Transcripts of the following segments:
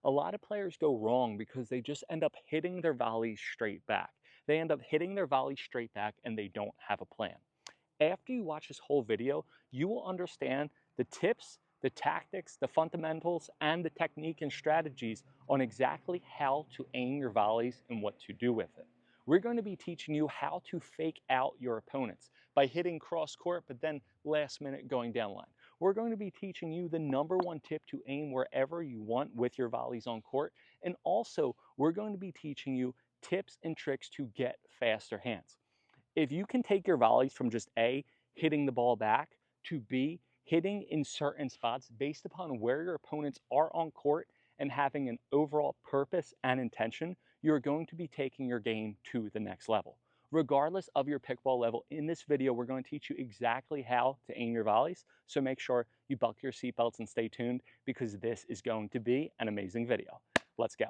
a lot of players go wrong because they just end up hitting their volleys straight back. They end up hitting their volleys straight back and they don't have a plan. After you watch this whole video, you will understand the tips, the tactics, the fundamentals, and the technique and strategies on exactly how to aim your volleys and what to do with it. We're going to be teaching you how to fake out your opponents by hitting cross court, but then last minute going down line. We're going to be teaching you the #1 tip to aim wherever you want with your volleys on court. And also, we're going to be teaching you tips and tricks to get faster hands. If you can take your volleys from just A, hitting the ball back, to B, hitting in certain spots based upon where your opponents are on court and having an overall purpose and intention, you're going to be taking your game to the next level. Regardless of your pickleball level, in this video, we're going to teach you exactly how to aim your volleys. So make sure you buckle your seatbelts and stay tuned because this is going to be an amazing video. Let's go.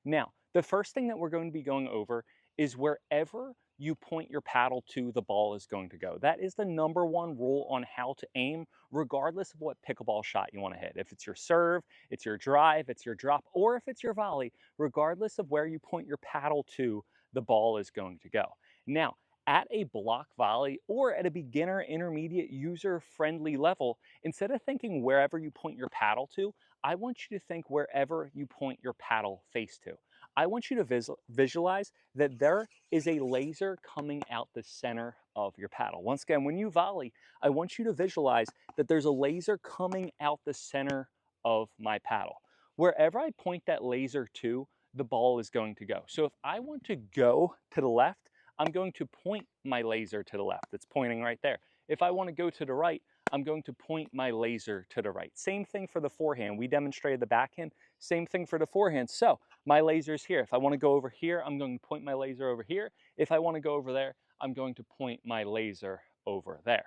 Now, the first thing that we're going to be going over is wherever you point your paddle to, the ball is going to go. That is the #1 rule on how to aim, regardless of what pickleball shot you want to hit. If it's your serve, it's your drive, it's your drop, or if it's your volley, regardless of where you point your paddle to, the ball is going to go. Now, at a block volley or at a beginner, intermediate, user-friendly level, instead of thinking wherever you point your paddle to, I want you to think wherever you point your paddle face to. I want you to visualize that there is a laser coming out the center of your paddle. Once again, when you volley, I want you to visualize that there's a laser coming out the center of my paddle. Wherever I point that laser to, the ball is going to go. So if I want to go to the left, I'm going to point my laser to the left. It's pointing right there. If I want to go to the right, I'm going to point my laser to the right. Same thing for the forehand. We demonstrated the backhand. Same thing for the forehand. So my laser's here. If I want to go over here, I'm going to point my laser over here. If I want to go over there, I'm going to point my laser over there.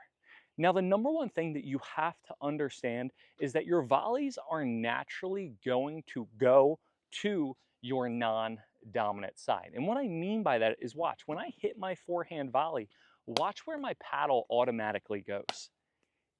Now, the #1 thing that you have to understand is that your volleys are naturally going to go to your non-dominant side. And what I mean by that is watch. When I hit my forehand volley, watch where my paddle automatically goes.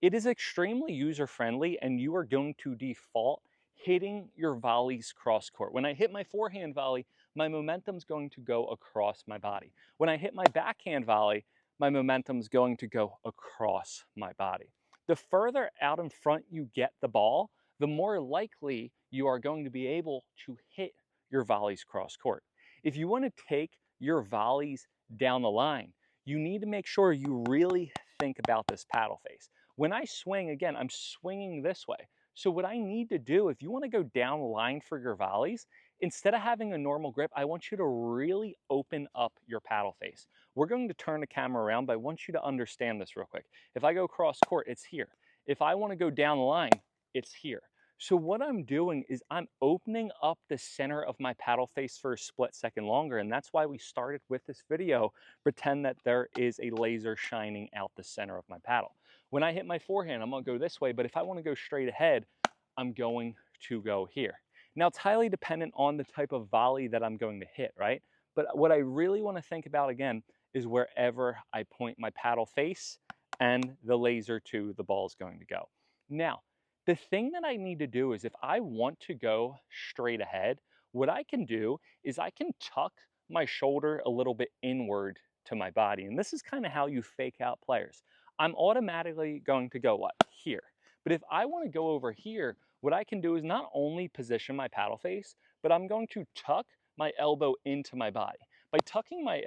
It is extremely user-friendly and you are going to default hitting your volleys cross court. When I hit my forehand volley, my momentum's going to go across my body. When I hit my backhand volley, my momentum's going to go across my body. The further out in front you get the ball, the more likely you are going to be able to hit your volleys cross court. If you want to take your volleys down the line, you need to make sure you really think about this paddle face. When I swing, again, I'm swinging this way. So what I need to do, if you want to go down the line for your volleys, instead of having a normal grip, I want you to really open up your paddle face. We're going to turn the camera around, but I want you to understand this real quick. If I go cross court, it's here. If I want to go down the line, it's here. So what I'm doing is I'm opening up the center of my paddle face for a split second longer, and that's why we started with this video. Pretend that there is a laser shining out the center of my paddle. When I hit my forehand, I'm going to go this way, but if I want to go straight ahead, I'm going to go here. Now, it's highly dependent on the type of volley that I'm going to hit, right? But what I really want to think about, again, is wherever I point my paddle face and the laser to, the ball is going to go. Now, the thing that I need to do is if I want to go straight ahead, what I can do is I can tuck my shoulder a little bit inward to my body. And this is kind of how you fake out players. I'm automatically going to go what? Here. But if I want to go over here, what I can do is not only position my paddle face, but I'm going to tuck my elbow into my body. By tucking my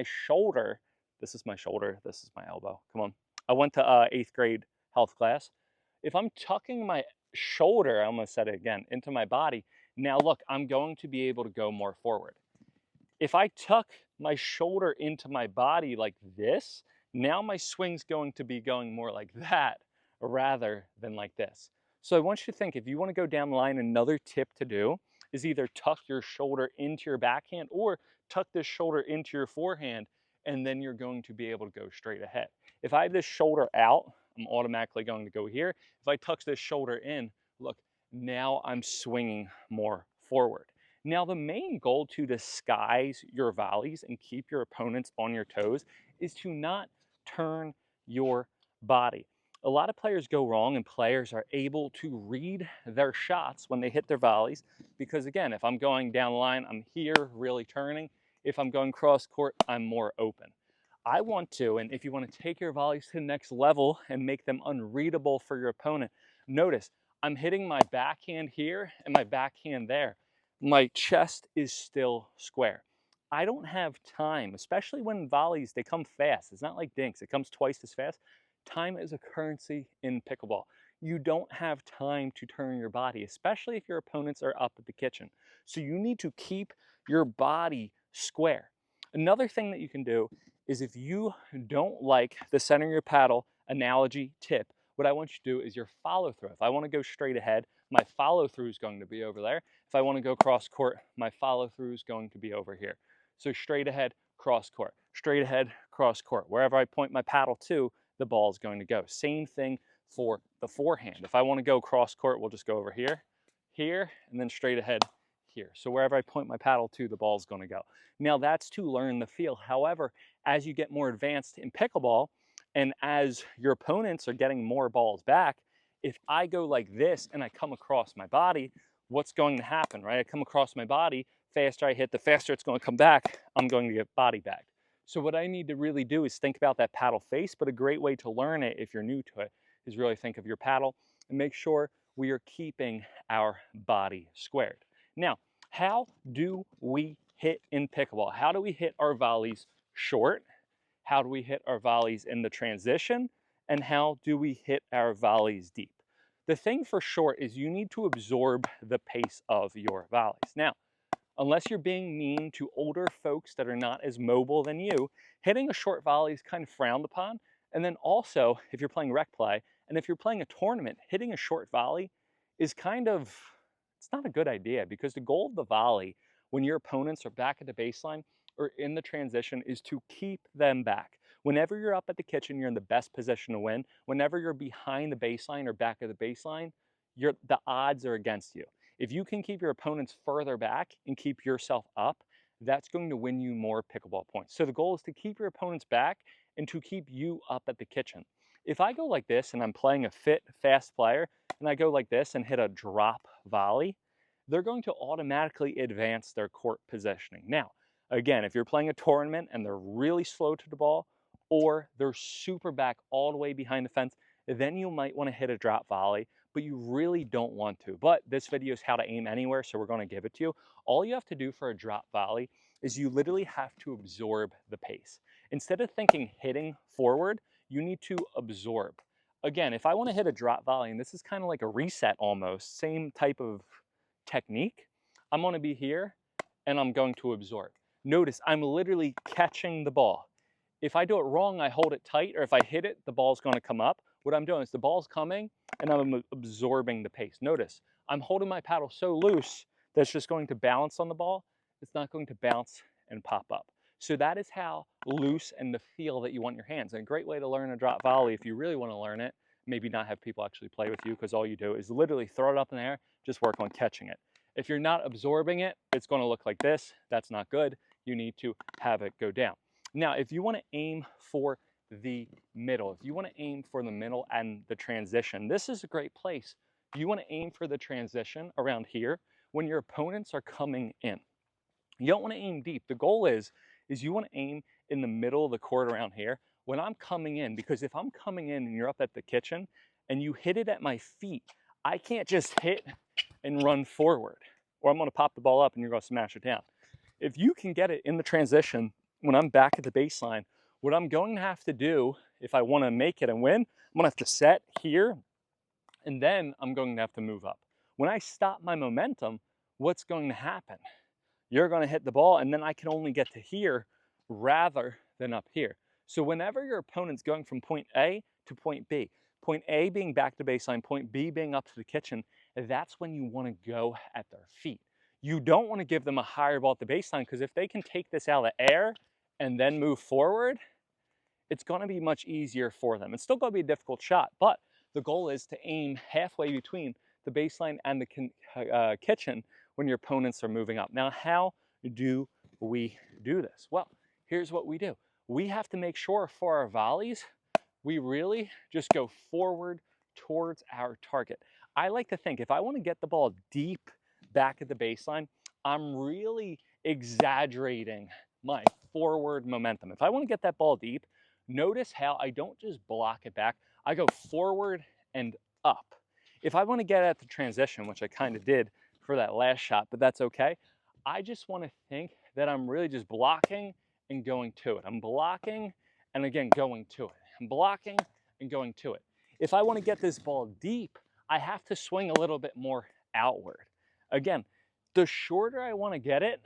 shoulder, this is my shoulder, this is my elbow. Come on. I went to 8th grade health class. If I'm tucking my shoulder, I'm going to set it again, into my body, now look, I'm going to be able to go more forward. If I tuck my shoulder into my body like this, now my swing's going to be going more like that rather than like this. So I want you to think, if you want to go down the line, another tip to do is either tuck your shoulder into your backhand or tuck this shoulder into your forehand, and then you're going to be able to go straight ahead. If I have this shoulder out, I'm automatically going to go here. If I tuck this shoulder in, look, now I'm swinging more forward. Now, the main goal to disguise your volleys and keep your opponents on your toes is to not turn your body. A lot of players go wrong, and players are able to read their shots when they hit their volleys, because again, if I'm going down the line, I'm here really turning. If I'm going cross court, I'm more open. I want to, and if you want to take your volleys to the next level and make them unreadable for your opponent, notice I'm hitting my backhand here and my backhand there. My chest is still square. I don't have time, especially when volleys, they come fast. It's not like dinks, it comes twice as fast. Time is a currency in pickleball. You don't have time to turn your body, especially if your opponents are up at the kitchen. So you need to keep your body square. Another thing that you can do is, if you don't like the center of your paddle analogy tip, what I want you to do is your follow through. If I want to go straight ahead, my follow through is going to be over there. If I want to go cross court, my follow through is going to be over here. So straight ahead, cross court, straight ahead, cross court. Wherever I point my paddle to, the ball is going to go. Same thing for the forehand. If I want to go cross court, we'll just go over here, here, and then straight ahead here. So wherever I point my paddle to, the ball is going to go. Now that's to learn the feel. However, as you get more advanced in pickleball, and as your opponents are getting more balls back, if I go like this and I come across my body, what's going to happen, right? I come across my body, faster I hit, the faster it's going to come back, I'm going to get body back. So what I need to really do is think about that paddle face, but a great way to learn it if you're new to it is really think of your paddle and make sure we are keeping our body squared. Now, how do we hit in pickleball? How do we hit our volleys short? How do we hit our volleys in the transition? And how do we hit our volleys deep? The thing for short is you need to absorb the pace of your volleys. Now, unless you're being mean to older folks that are not as mobile than you, hitting a short volley is kind of frowned upon. And then also, if you're playing rec play, and if you're playing a tournament, hitting a short volley is kind of, it's not a good idea, because the goal of the volley, when your opponents are back at the baseline or in the transition, is to keep them back. Whenever you're up at the kitchen, you're in the best position to win. Whenever you're behind the baseline or back of the baseline, the odds are against you. If you can keep your opponents further back and keep yourself up, that's going to win you more pickleball points. So the goal is to keep your opponents back and to keep you up at the kitchen. If I go like this and I'm playing a fit, fast player, and I go like this and hit a drop volley, they're going to automatically advance their court positioning. Now, again, if you're playing a tournament and they're really slow to the ball, or they're super back all the way behind the fence, then you might want to hit a drop volley, but you really don't want to. But this video is how to aim anywhere, so we're going to give it to you. All you have to do for a drop volley is you literally have to absorb the pace. Instead of thinking hitting forward, you need to absorb. Again, if I want to hit a drop volley, and this is kind of like a reset almost, same type of technique, I'm going to be here and I'm going to absorb. Notice I'm literally catching the ball. If I do it wrong, I hold it tight, or if I hit it, the ball's going to come up. What I'm doing is the ball's coming and I'm absorbing the pace. Notice I'm holding my paddle so loose that it's just going to bounce on the ball. It's not going to bounce and pop up. So that is how loose and the feel that you want your hands. And a great way to learn a drop volley, if you really want to learn it, maybe not have people actually play with you, because all you do is literally throw it up in the air, just work on catching it. If you're not absorbing it, it's going to look like this. That's not good. You need to have it go down. Now, if you want to aim for the middle, if you want to aim for the middle and the transition, this is a great place. You want to aim for the transition around here when your opponents are coming in. You don't want to aim deep. The goal is you want to aim in the middle of the court around here when I'm coming in, because if I'm coming in and you're up at the kitchen and you hit it at my feet, I can't just hit and run forward, or I'm going to pop the ball up and you're going to smash it down. If you can get it in the transition when I'm back at the baseline, what I'm going to have to do, if I want to make it and win, I'm going to have to set here, and then I'm going to have to move up. When I stop my momentum, what's going to happen? You're going to hit the ball, and then I can only get to here rather than up here. So whenever your opponent's going from point A to point A being back to baseline, point B being up to the kitchen, that's when you want to go at their feet. You don't want to give them a higher ball at the baseline, because if they can take this out of the air and then move forward, it's going to be much easier for them. It's still going to be a difficult shot, but the goal is to aim halfway between the baseline and the kitchen when your opponents are moving up. Now, how do we do this? Well, here's what we do. We have to make sure for our volleys, we really just go forward towards our target. I like to think if I want to get the ball deep back at the baseline, I'm really exaggerating my forward momentum. If I want to get that ball deep, notice how I don't just block it back, I go forward and up. If I want to get at the transition, which I kind of did for that last shot, but that's okay, I just want to think that I'm really just blocking and going to it. I'm blocking and again going to it. I'm blocking and going to it. If I want to get this ball deep, I have to swing a little bit more outward. Again, the shorter I want to get it,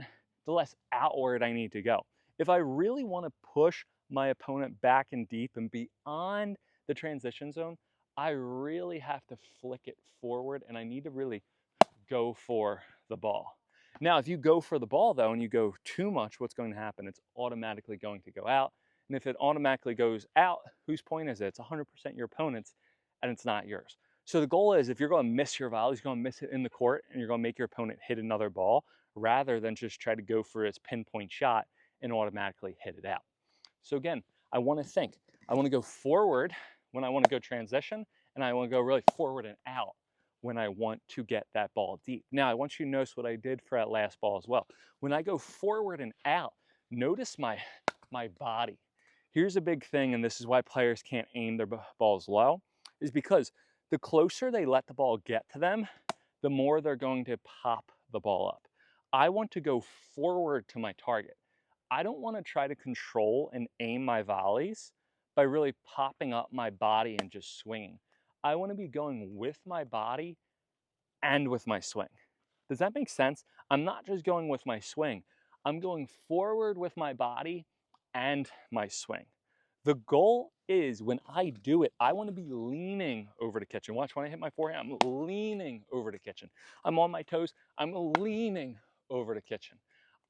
the less outward I need to go. If I really want to push my opponent back and deep and beyond the transition zone, I really have to flick it forward and I need to really go for the ball. Now, if you go for the ball though, and you go too much, what's going to happen? It's automatically going to go out. And if it automatically goes out, whose point is it? It's 100% your opponent's and it's not yours. So the goal is if you're going to miss your volleys, you're going to miss it in the court and you're going to make your opponent hit another ball rather than just try to go for his pinpoint shot and automatically hit it out. So again, I want to think. I want to go forward when I want to go transition, and I want to go really forward and out when I want to get that ball deep. Now, I want you to notice what I did for that last ball as well. When I go forward and out, notice my body. Here's a big thing, and this is why players can't aim their balls low, is because the closer they let the ball get to them, the more they're going to pop the ball up. I want to go forward to my target. I don't want to try to control and aim my volleys by really popping up my body and just swinging. I want to be going with my body and with my swing. Does that make sense? I'm not just going with my swing. I'm going forward with my body and my swing. The goal is when I do it, I want to be leaning over the kitchen. Watch, when I hit my forehand, I'm leaning over the kitchen. I'm on my toes, I'm leaning over the kitchen.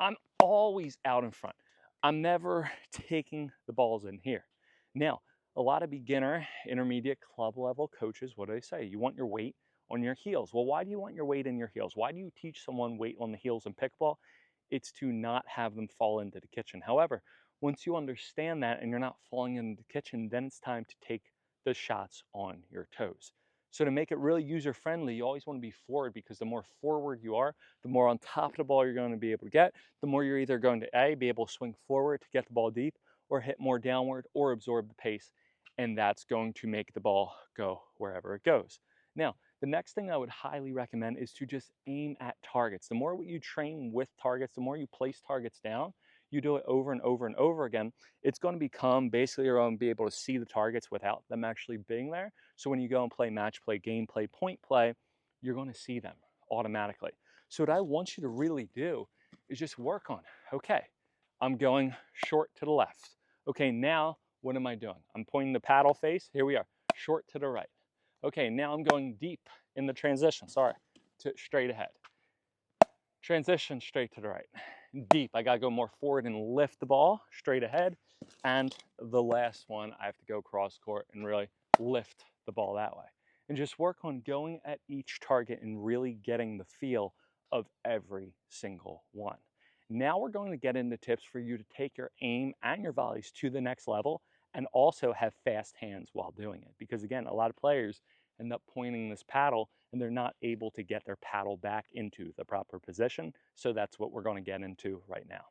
I'm always out in front. I'm never taking the balls in here. Now, a lot of beginner, intermediate, club level coaches, what do they say? You want your weight on your heels. Well, why do you want your weight in your heels? Why do you teach someone weight on the heels in pickleball? It's to not have them fall into the kitchen. However, once you understand that and you're not falling into the kitchen, then it's time to take the shots on your toes. So to make it really user-friendly, you always want to be forward, because the more forward you are, the more on top of the ball you're going to be able to get, the more you're either going to A, be able to swing forward to get the ball deep, or hit more downward, or absorb the pace, and that's going to make the ball go wherever it goes. Now, the next thing I would highly recommend is to just aim at targets. The more you train with targets, the more you place targets down, you do it over and over and over again, it's going to become basically you're going to be able to see the targets without them actually being there. So when you go and play match play, game play, point play, you're going to see them automatically. So what I want you to really do is just work on, okay, I'm going short to the left. Okay, now what am I doing? I'm pointing the paddle face. Here we are, short to the right. Okay, now I'm going deep in the transition, to straight ahead. Transition straight to the right. Deep, I gotta go more forward and lift the ball straight ahead. And the last one, I have to go cross court and really lift the ball that way. And just work on going at each target and really getting the feel of every single one. Now we're going to get into tips for you to take your aim and your volleys to the next level and also have fast hands while doing it. Because again, a lot of players end up pointing this paddle and they're not able to get their paddle back into the proper position. So that's what we're going to get into right now.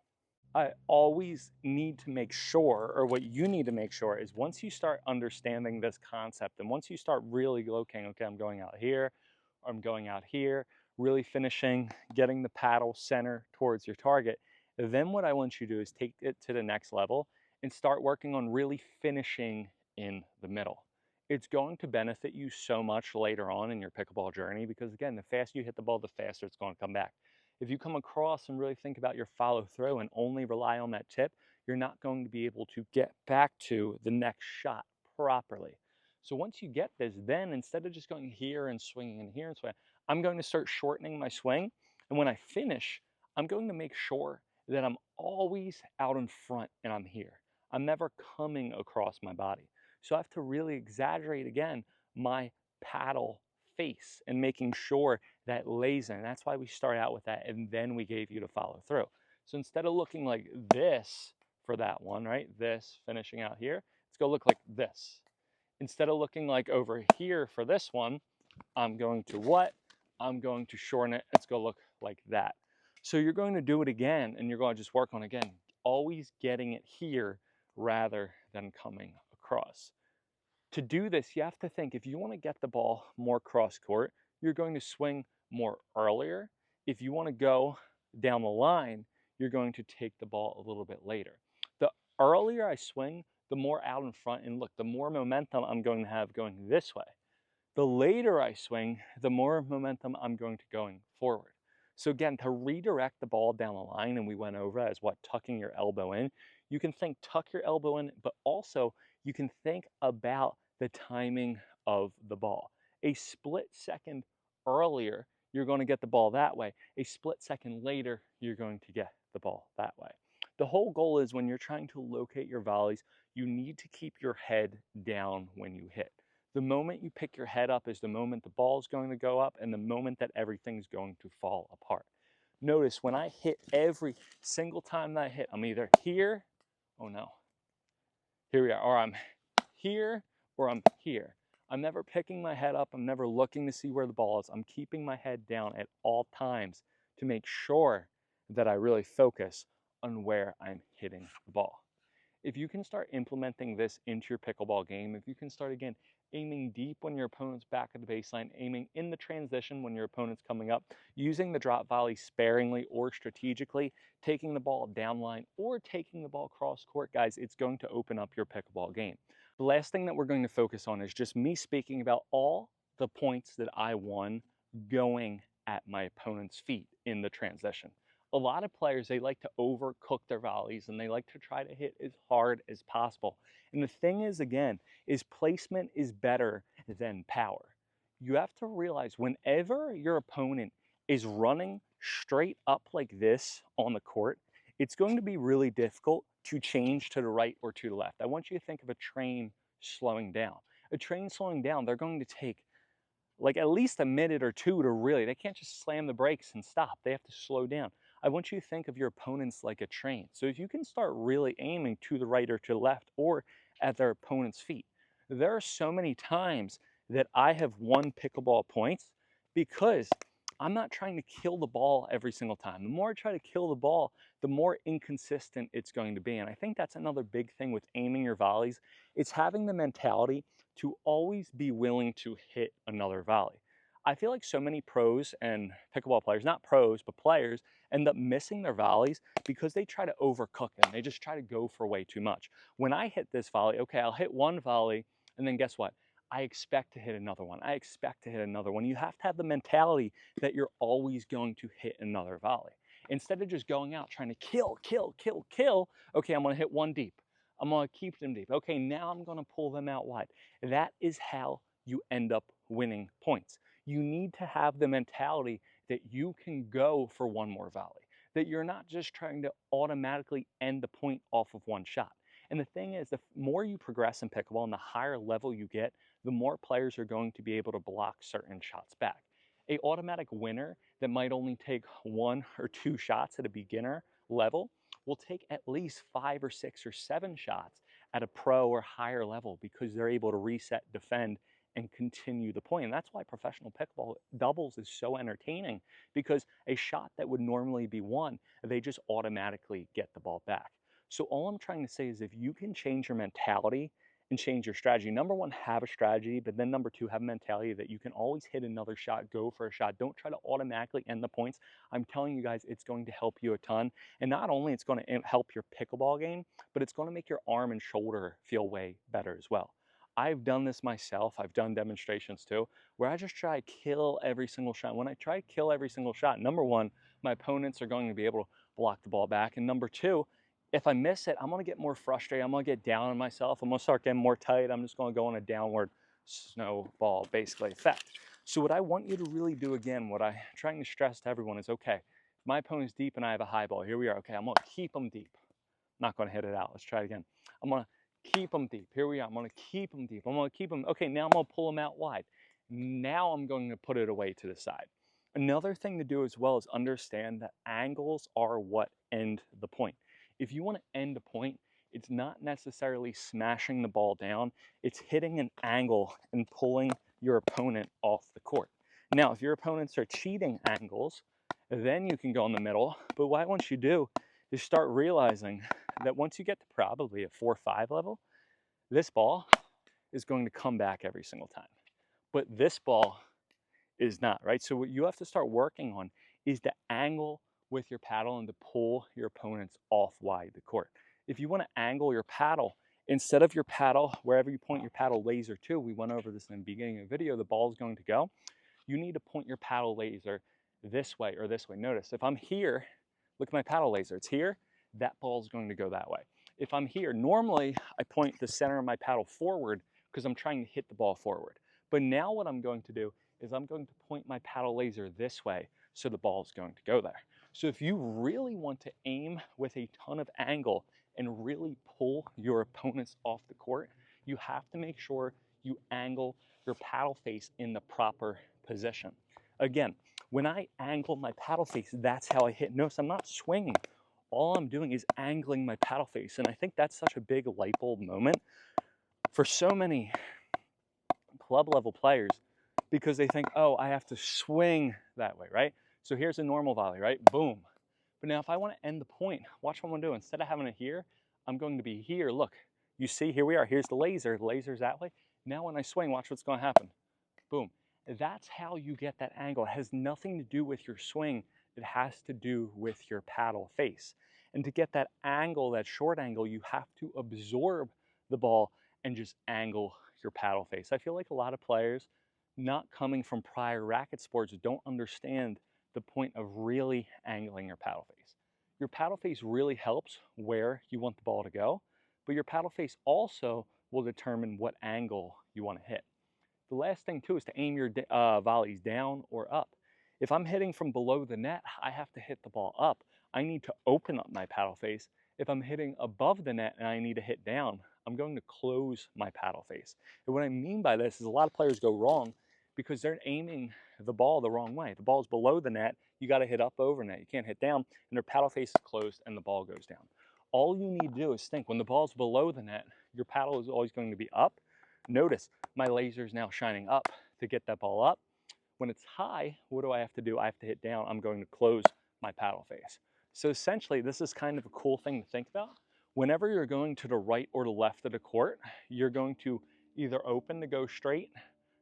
I always need to make sure, or what you need to make sure is once you start understanding this concept and once you start really looking, okay, I'm going out here, or I'm going out here, really finishing, getting the paddle center towards your target, then what I want you to do is take it to the next level and start working on really finishing in the middle. It's going to benefit you so much later on in your pickleball journey because again, the faster you hit the ball, the faster it's going to come back. If you come across and really think about your follow through and only rely on that tip, you're not going to be able to get back to the next shot properly. So once you get this, then instead of just going here and swinging and here and swinging, I'm going to start shortening my swing. And when I finish, I'm going to make sure that I'm always out in front and I'm here. I'm never coming across my body. So I have to really exaggerate again my paddle face and making sure that lays in. That's why we start out with that and then we gave you to follow through. So instead of looking like this for that one, right? This finishing out here, let's go look like this. Instead of looking like over here for this one, I'm going to what? I'm going to shorten it. It's going to look like that. So you're going to do it again, and you're going to just work on it again, always getting it here rather than coming across. To do this, you have to think, if you want to get the ball more cross court, you're going to swing more earlier. If you want to go down the line, you're going to take the ball a little bit later. The earlier I swing, the more out in front, and look, the more momentum I'm going to have going this way. The later I swing, the more momentum I'm going to going forward. So again, to redirect the ball down the line, and we went over as what, tucking your elbow in, you can think tuck your elbow in, but also you can think about the timing of the ball. A split second earlier, you're going to get the ball that way. A split second later, you're going to get the ball that way. The whole goal is when you're trying to locate your volleys, you need to keep your head down when you hit. The moment you pick your head up is the moment the ball is going to go up and the moment that everything's going to fall apart. Notice when I hit, every single time that I hit, I'm either here, oh no, here we are, or I'm here, or I'm here. I'm never picking my head up. I'm never looking to see where the ball is. I'm keeping my head down at all times to make sure that I really focus on where I'm hitting the ball. If you can start implementing this into your pickleball game, if you can start again aiming deep when your opponent's back at the baseline, aiming in the transition when your opponent's coming up, using the drop volley sparingly or strategically, taking the ball down line or taking the ball cross court, guys, it's going to open up your pickleball game. The last thing that we're going to focus on is just me speaking about all the points that I won going at my opponent's feet in the transition. A lot of players, they like to overcook their volleys and they like to try to hit as hard as possible. And the thing is, again, is placement is better than power. You have to realize whenever your opponent is running straight up like this on the court, it's going to be really difficult to change to the right or to the left. I want you to think of a train slowing down. A train slowing down, they're going to take like at least a minute or two to really, they can't just slam the brakes and stop. They have to slow down. I want you to think of your opponents like a train. So if you can start really aiming to the right or to the left or at their opponent's feet, there are so many times that I have won pickleball points because I'm not trying to kill the ball every single time. The more I try to kill the ball, the more inconsistent it's going to be. And I think that's another big thing with aiming your volleys. It's having the mentality to always be willing to hit another volley. I feel like so many pros and pickleball players, not pros, but players, end up missing their volleys because they try to overcook them. They just try to go for way too much. When I hit this volley, okay, I'll hit one volley, and then guess what? I expect to hit another one. I expect to hit another one. You have to have the mentality that you're always going to hit another volley. Instead of just going out trying to kill, okay, I'm gonna hit one deep. I'm gonna keep them deep. Okay, now I'm gonna pull them out wide. That is how you end up winning points. You need to have the mentality that you can go for one more volley, that you're not just trying to automatically end the point off of one shot. And the thing is, the more you progress in pickleball and the higher level you get, the more players are going to be able to block certain shots back. A automatic winner that might only take one or two shots at a beginner level will take at least 5 or 6 or 7 shots at a pro or higher level because they're able to reset, defend, and continue the point. And that's why professional pickleball doubles is so entertaining, because a shot that would normally be won, they just automatically get the ball back. So all I'm trying to say is if you can change your mentality and change your strategy, number one, have a strategy, but then number two, have a mentality that you can always hit another shot, go for a shot. Don't try to automatically end the points. I'm telling you guys, it's going to help you a ton. And not only it's going to help your pickleball game, but it's going to make your arm and shoulder feel way better as well. I've done this myself. I've done demonstrations too, where I just try to kill every single shot. When I try to kill every single shot, number one, my opponents are going to be able to block the ball back. And number two, if I miss it, I'm going to get more frustrated. I'm going to get down on myself. I'm going to start getting more tight. I'm just going to go on a downward snowball, basically, effect. So what I want you to really do, again, what I'm trying to stress to everyone is, okay, my opponent's deep and I have a high ball. Here we are. Okay, I'm going to keep them deep. Not going to hit it out. Let's try it again. I'm going to keep them deep. Here we are. I'm going to keep them deep. I'm going to keep them. Okay, now I'm going to pull them out wide. Now I'm going to put it away to the side. Another thing to do as well is understand that angles are what end the point. If you want to end a point, It's not necessarily smashing the ball down. It's hitting an angle and pulling your opponent off the court. Now, if your opponents are cheating angles, then you can go in the middle. But what once you do is start realizing that once you get to probably a 4-5 level, this ball is going to come back every single time. But this ball is not, right? So what you have to start working on is to angle with your paddle and to pull your opponents off wide the court. If you want to angle your paddle, instead of your paddle, wherever you point your paddle laser to, we went over this in the beginning of the video, the ball is going to go. You need to point your paddle laser this way or this way. Notice, if I'm here, look at my paddle laser, it's here, that ball is going to go that way. If I'm here, normally I point the center of my paddle forward because I'm trying to hit the ball forward. But now what I'm going to do is I'm going to point my paddle laser this way so the ball is going to go there. So if you really want to aim with a ton of angle and really pull your opponents off the court, you have to make sure you angle your paddle face in the proper position. Again, when I angle my paddle face, that's how I hit. Notice I'm not swinging. All I'm doing is angling my paddle face. And I think that's such a big light bulb moment for so many club level players, because they think, oh, I have to swing that way, right? So here's a normal volley, right? Boom. But now if I want to end the point, watch what I'm doing. Instead of having it here, I'm going to be here. Look, you see, here we are. Here's the laser. The laser's that way. Now when I swing, watch what's going to happen. Boom. That's how you get that angle. It has nothing to do with your swing. It has to do with your paddle face. And to get that angle, that short angle, you have to absorb the ball and just angle your paddle face. I feel like a lot of players not coming from prior racket sports don't understand the point of really angling your paddle face. Your paddle face really helps where you want the ball to go, but your paddle face also will determine what angle you want to hit. The last thing too is to aim your volleys down or up. If I'm hitting from below the net, I have to hit the ball up. I need to open up my paddle face. If I'm hitting above the net and I need to hit down, I'm going to close my paddle face. And what I mean by this is a lot of players go wrong because they're aiming the ball the wrong way. The ball's below the net, you got to hit up over net. You can't hit down, and their paddle face is closed and the ball goes down. All you need to do is think, when the ball's below the net, your paddle is always going to be up. Notice my laser is now shining up to get that ball up. When it's high, what do I have to do? I have to hit down. I'm going to close my paddle face. So essentially, this is kind of a cool thing to think about. Whenever you're going to the right or the left of the court, you're going to either open to go straight,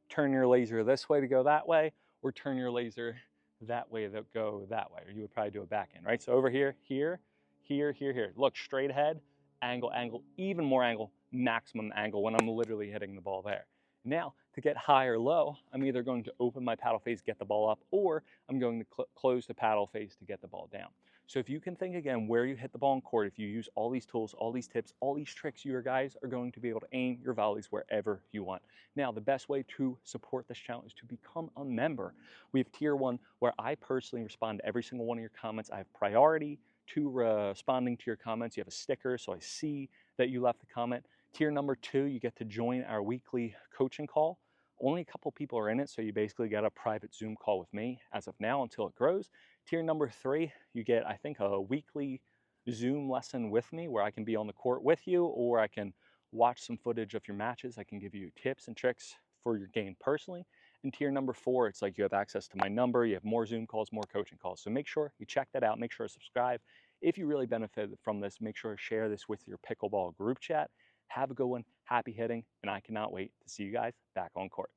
turn your laser this way to go that way, or turn your laser that way to go that way. Or you would probably do a backhand, right? So over here, here, here, here, here. Look straight ahead, angle, angle, even more angle, maximum angle when I'm literally hitting the ball there. Now, to get high or low, I'm either going to open my paddle face, get the ball up, or I'm going to close the paddle face to get the ball down. So if you can think again where you hit the ball in court, if you use all these tools, all these tips, all these tricks, you guys are going to be able to aim your volleys wherever you want. Now, the best way to support this channel is to become a member. We have tier 1 where I personally respond to every single one of your comments. I have priority to responding to your comments. You have a sticker, so I see that you left the comment. Tier number 2, you get to join our weekly coaching call. Only a couple people are in it, so you basically get a private Zoom call with me as of now until it grows. Tier number 3, you get, I think, a weekly Zoom lesson with me where I can be on the court with you, or I can watch some footage of your matches. I can give you tips and tricks for your game personally. And tier number 4, it's like you have access to my number, you have more Zoom calls, more coaching calls. So make sure you check that out, make sure to subscribe. If you really benefited from this, make sure to share this with your pickleball group chat. Have a good one, happy hitting, and I cannot wait to see you guys back on court.